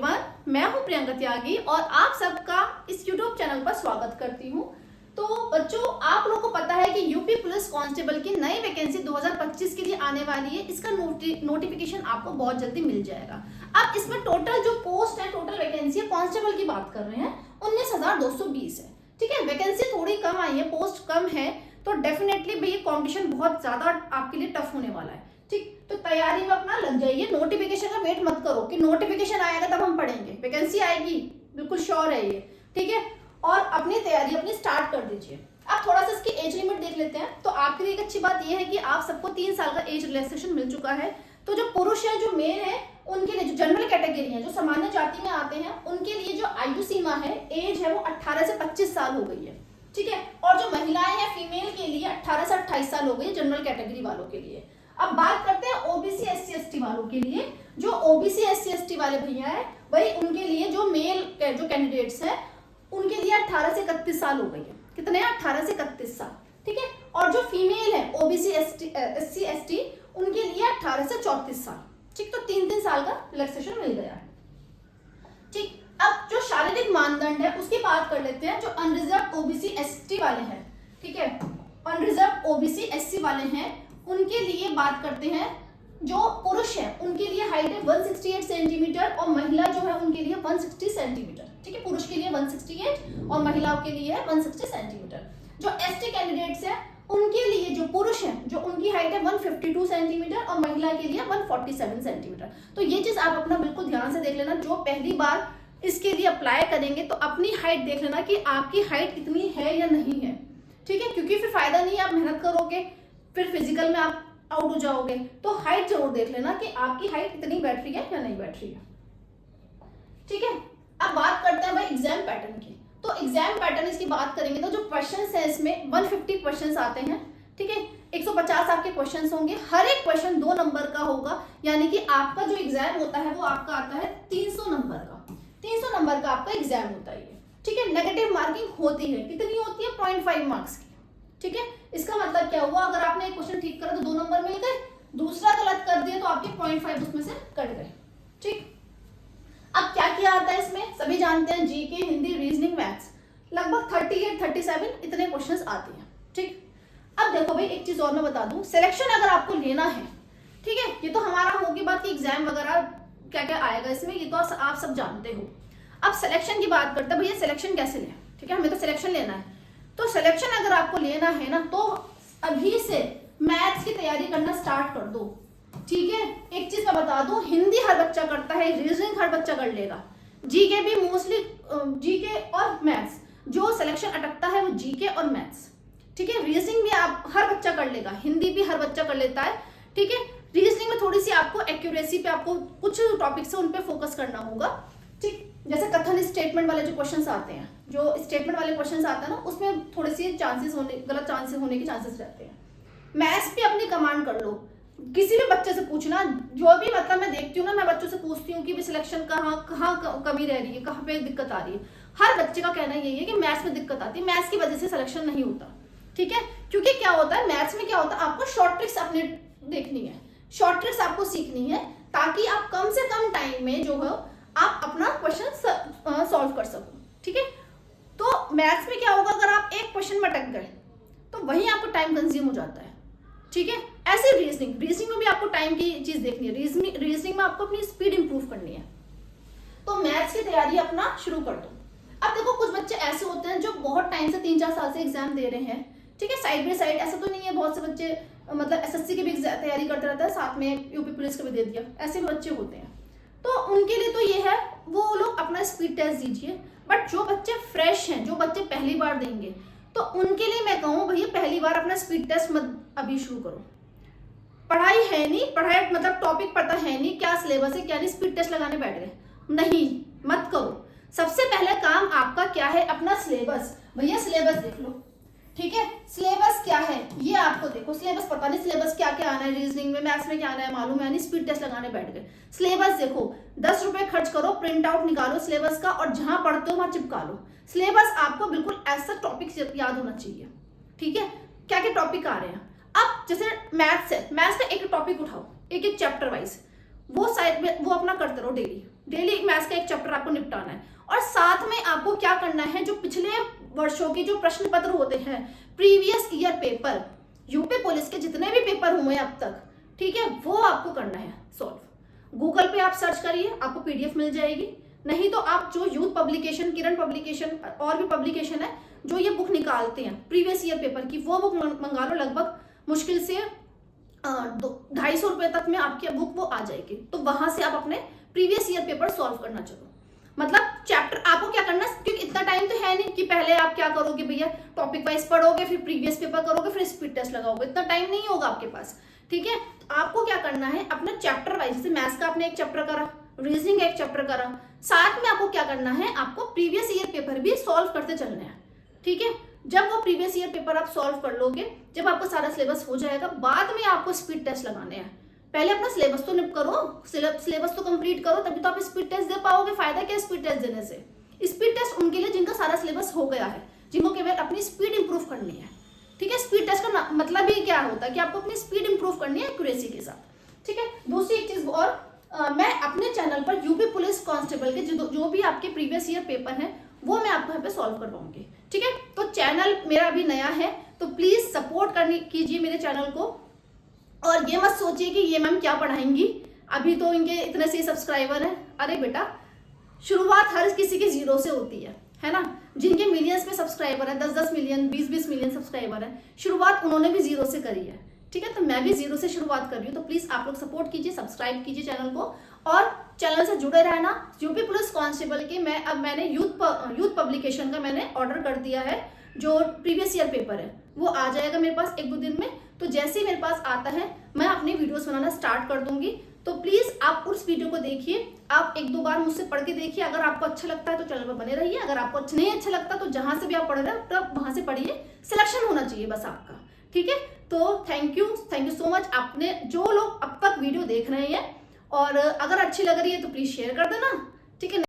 Everyone, मैं हूं प्रियंका त्यागी और आप सबका इस यूट्यूब चैनल पर स्वागत करती हूं। तो बच्चों, आप लोगों को पता है कि यूपी पुलिस कांस्टेबल की नई वैकेंसी 2025 के लिए आने वाली है। इसका नोटिफिकेशन आपको बहुत जल्दी मिल जाएगा। अब इसमें टोटल जो पोस्ट है, टोटल वैकेंसी है, कांस्टेबल की बात कर रहे हैं, 19,220 है। ठीक है, वैकेंसी थोड़ी कम आई है, पोस्ट कम है, तो डेफिनेटली भाई कॉम्पिटिशन बहुत ज्यादा आपके लिए टफ होने वाला है। ठीक, तो तैयारी में अपना लग जाइए। नोटिफिकेशन का वेट मत करो कि नोटिफिकेशन आएगा तब हम पढ़ेंगे, वैकेंसी आएगी, बिल्कुल श्योर है ये। ठीक है, और अपनी तैयारी अपनी स्टार्ट कर दीजिए। अब थोड़ा सा इसकी एज लिमिट देख लेते हैं। तो आपके लिए एक अच्छी बात ये है कि आप सबको 3 साल का एज रिलैक्सेशन मिल चुका है। तो जो पुरुष है, जो मेल है, उनके लिए, जो जनरल कैटेगरी है, जो सामान्य जाति में आते हैं, उनके लिए जो आयु सीमा है, एज है, वो 18 से 25 साल हो गई है। ठीक है, और जो महिलाएं हैं, फीमेल के लिए 18 से 28 साल हो गई है, जनरल कैटेगरी वालों के लिए। अब बात करते हैं ओबीसी एससी एसटी वालों के लिए। जो ओबीसी एससी एसटी वाले भैया है, वही उनके लिए जो मेल जो कैंडिडेट्स हैं, उनके लिए 18 से 31 साल हो गई है। कितने हैं? 18 से 31 साल। ठीक है, और जो फीमेल है ओबीसी एससी एसटी, उनके लिए 18 से 34 साल। ठीक, तो 3-3 साल का रिलैक्सेशन मिल गया है। ठीक, अब जो शारीरिक मानदंड है उसकी बात कर लेते हैं। जो अनरिजर्व ओबीसी एसटी वाले हैं, ठीक है, अनरिजर्व ओबीसी एससी वाले हैं, उनके लिए बात करते हैं। जो पुरुष है उनके लिए हाइट है 168 सेंटीमीटर और महिला जो है उनके लिए 160 सेंटीमीटर। ठीक है, पुरुष के लिए 168 और महिलाओं के लिए 160 सेंटीमीटर। जो एसटी कैंडिडेट्स है उनके लिए, जो पुरुष है, जो उनकी हाइट है 152 सेंटीमीटर और महिला के लिए 147 सेंटीमीटर। तो ये चीज आप अपना बिल्कुल ध्यान से देख लेना। जो पहली बार इसके लिए अप्लाई करेंगे तो अपनी हाइट देख लेना कि आपकी हाइट इतनी है या नहीं है। ठीक है, क्योंकि फिर फायदा नहीं है, आप मेहनत करोगे फिर फिजिकल में आप आउट हो जाओगे। तो हाइट जरूर देख लेना कि आपकी हाइट इतनी बैठ रही है या नहीं बैठ रही है। ठीक है, अब बात करते हैं भाई एग्जाम पैटर्न की। तो एग्जाम पैटर्न इसकी बात करेंगे तो जो क्वेश्चंस है इसमें 150 क्वेश्चंस आते हैं। ठीक है, 150 आपके क्वेश्चंस होंगे। हर एक क्वेश्चन 2 नंबर का होगा, यानी कि आपका जो एग्जाम होता है वो आपका आता है 300 नंबर का। 300 नंबर का आपका एग्जाम होता है। ठीक है, नेगेटिव मार्किंग होती है, कितनी होती है? 0.5 मार्क्स की। ठीक है, इसका मतलब क्या हुआ? अगर आपने एक क्वेश्चन ठीक करा तो 2 नंबर मिल गए, दूसरा गलत कर दिया तो आपके 0.5 उसमें से कट गए। ठीक, अब क्या क्या आता है इसमें? सभी जानते हैं, जीके, हिंदी, रीजनिंग, मैथ्स, लगभग 38-37 इतने क्वेश्चंस आते हैं। ठीक, अब देखो भाई एक चीज और मैं बता दूं, सिलेक्शन अगर आपको लेना है, ठीक है, ये तो हमारा होगी बात कि एग्जाम वगैरह क्या क्या आएगा इसमें, ये तो आप सब जानते हो। अब सिलेक्शन की बात करते हैं, भैया सिलेक्शन कैसे लें? ठीक है, हमें तो सिलेक्शन लेना है। तो सिलेक्शन अगर आपको लेना है ना, तो अभी से मैथ्स की तैयारी करना स्टार्ट कर दो। ठीक है, एक चीज मैं बता दूं, हिंदी हर बच्चा करता है, रीजनिंग हर बच्चा कर लेगा, जीके भी मोस्टली, जीके और मैथ्स जो सिलेक्शन अटकता है वो जीके और मैथ्स। ठीक है, रीजनिंग भी आप हर बच्चा कर लेगा, हिंदी भी हर बच्चा कर लेता है। ठीक है, रीजनिंग में थोड़ी सी आपको एक्यूरेसी पे, आपको कुछ टॉपिक्स है उन पे फोकस करना होगा। ठीक, जैसे कथन स्टेटमेंट वाले जो क्वेश्चंस आते हैं, जो स्टेटमेंट वाले क्वेश्चंस आते हैं ना, उसमें थोड़े से चांसेस होने, गलत चांसेस होने के चांसेस रहते हैं। मैथ्स भी अपनी कमांड कर लो, किसी भी बच्चे से पूछना, जो भी, मतलब मैं देखती हूँ ना, मैं बच्चों से पूछती हूँ कि सिलेक्शन कहाँ कमी रह रही है, कहाँ पे दिक्कत आ रही है। हर बच्चे का कहना यही है कि मैथ्स में दिक्कत आती है, मैथ्स की वजह से सिलेक्शन नहीं होता। ठीक है, क्योंकि क्या होता है मैथ्स में, क्या होता है, आपको शॉर्ट ट्रिक्स अपने देखनी है, शॉर्ट ट्रिक्स आपको सीखनी है, ताकि आप कम से कम टाइम में जो है आप अपना क्वेश्चन सॉल्व कर सको। ठीक है, तो मैथ्स में क्या होगा, अगर आप एक क्वेश्चन में अटक गए तो वहीं आपको टाइम कंज्यूम हो जाता है। ठीक है, ऐसे रीजनिंग में भी आपको टाइम की चीज देखनी है, रीजनिंग में आपको अपनी स्पीड इंप्रूव करनी है। तो मैथ्स की तैयारी अपना शुरू कर दो। अब देखो, कुछ बच्चे ऐसे होते हैं जो बहुत टाइम से 3-4 साल से एग्जाम दे रहे हैं। ठीक है, साइड बाय साइड, ऐसा तो नहीं है, बहुत से बच्चे मतलब एसएससी की भी तैयारी करते रहते हैं, साथ में यूपी पुलिस का भी दे दिया, ऐसे भी बच्चे होते हैं। तो उनके लिए तो ये है, वो लोग अपना स्पीड टेस्ट दीजिए। बट जो बच्चे फ्रेश हैं, जो बच्चे पहली बार देंगे, तो उनके लिए मैं कहूँ भैया पहली बार अपना स्पीड टेस्ट मत अभी शुरू करो। पढ़ाई है नहीं, पढ़ाई मतलब टॉपिक पता है नहीं, क्या सिलेबस है क्या नहीं, स्पीड टेस्ट लगाने बैठ गए, नहीं, मत करो। सबसे पहले काम आपका क्या है? अपना सिलेबस। भैया सिलेबस देख लो। ठीक है, सिलेबस क्या है ये आपको देखो, सिलेबस पता नहीं सिलेबस क्या क्या आना है, रीजनिंग में, मैथ्स में क्या आना है मालूम है नहीं, स्पीड टेस्ट लगाने बैठ गए। सिलेबस देखो, 10 रुपए खर्च करो, प्रिंट आउट निकालो सिलेबस का, और जहां पढ़ते हो वहां चिपका लो। सिलेबस आपको बिल्कुल ऐसा टॉपिक याद होना चाहिए। ठीक है, क्या क्या टॉपिक आ रहे हैं। अब जैसे मैथ्स है, मैथ्स का एक टॉपिक उठाओ, एक एक चैप्टर वाइज, वो साइड में वो अपना करते रहो डेली। डेली मैथ्स का एक चैप्टर आपको निपटाना है। और साथ में आपको क्या करना है, जो पिछले वर्षों के जो प्रश्न पत्र होते हैं, previous year paper, UP police के जितने भी पेपर हुए अब तक, ठीक है, वो आपको करना है सॉल्व। गूगल पे आप सर्च करिए, आपको पीडीएफ मिल जाएगी। नहीं तो आप जो यूथ पब्लिकेशन, किरण पब्लिकेशन और भी पब्लिकेशन है जो ये बुक निकालते हैं प्रीवियस ईयर पेपर की, वो बुक मंगा लो। लगभग मुश्किल से 250 रुपए तक में आपकी बुक वो आ जाएगी। तो वहां से आप अपने प्रीवियस ईयर पेपर सॉल्व करना चलो। मतलब चैप्टर आपको क्या करना है, क्योंकि इतना टाइम तो है नहीं कि पहले आप क्या करोगे भैया, टॉपिक वाइज पढ़ोगे, फिर प्रीवियस पेपर करोगे, फिर स्पीड टेस्ट लगाओगे, इतना टाइम नहीं होगा आपके पास। ठीक है, तो आपको क्या करना है, अपना चैप्टर वाइज, जैसे मैथ्स का आपने एक चैप्टर करा, रीजनिंग का एक चैप्टर करा, साथ में आपको क्या करना है, आपको प्रीवियस ईयर पेपर भी सॉल्व करते चलने हैं। ठीक है, जब वो प्रीवियस ईयर पेपर आप सॉल्व कर लोगे, जब आपका सारा सिलेबस हो जाएगा, बाद में आपको स्पीड टेस्ट लगाने हैं। पहले अपना सिलेबस तो निप करो, सिलेबस तो कंप्लीट करो, तभी तो आप स्पीड टेस्ट दे पाओगे। फायदा क्या स्पीड टेस्ट देने से? स्पीड टेस्ट उनके लिए जिनका सारा सिलेबस हो गया है, जिनको केवल अपनी स्पीड इंप्रूव करनी है। ठीक है, स्पीड टेस्ट का मतलब ही क्या होता है कि आपको अपनी स्पीड इंप्रूव करनी है एक्यूरेसी के साथ। ठीक है, दूसरी एक चीज और, मैं अपने चैनल पर यूपी पुलिस कांस्टेबल के जो भी आपके प्रीवियस ईयर पेपर हैं वो मैं आपको यहाँ पे सॉल्व करवाऊंगी। ठीक है, तो चैनल मेरा अभी नया है, तो प्लीज सपोर्ट कीजिए मेरे चैनल को। और ये मत सोचिए कि ये मैम क्या पढ़ाएंगी, अभी तो इनके इतने से सब्सक्राइबर हैं। अरे बेटा, शुरुआत हर किसी की जीरो से होती है ना। जिनके मिलियंस में सब्सक्राइबर है, 10-10 मिलियन, 20-20 मिलियन सब्सक्राइबर है, शुरुआत उन्होंने भी जीरो से करी है। ठीक है, तो मैं भी जीरो से शुरुआत कर रही हूँ। तो प्लीज आप लोग सपोर्ट कीजिए, सब्सक्राइब कीजिए चैनल को, और चैनल से जुड़े रहना। यूपी पुलिस कांस्टेबल के मैंने यूथ पब्लिकेशन का मैंने ऑर्डर कर दिया है। जो प्रीवियस ईयर पेपर है वो आ जाएगा मेरे पास 1-2 दिन में। तो जैसे ही मेरे पास आता है मैं अपनी वीडियोस बनाना स्टार्ट कर दूंगी। तो प्लीज आप उस वीडियो को देखिए, आप 1-2 बार मुझसे पढ़ के देखिए। अगर आपको अच्छा लगता है तो चैनल पर बने रहिए, अगर आपको नहीं अच्छा लगता तो जहां से भी आप पढ़ रहे हो तब वहां से पढ़िए। सिलेक्शन होना चाहिए बस आपका। ठीक है, तो थैंक यू सो मच। आपने जो लोग अब तक वीडियो देख रहे हैं, और अगर अच्छी लग रही है तो प्लीज शेयर कर देना। ठीक है।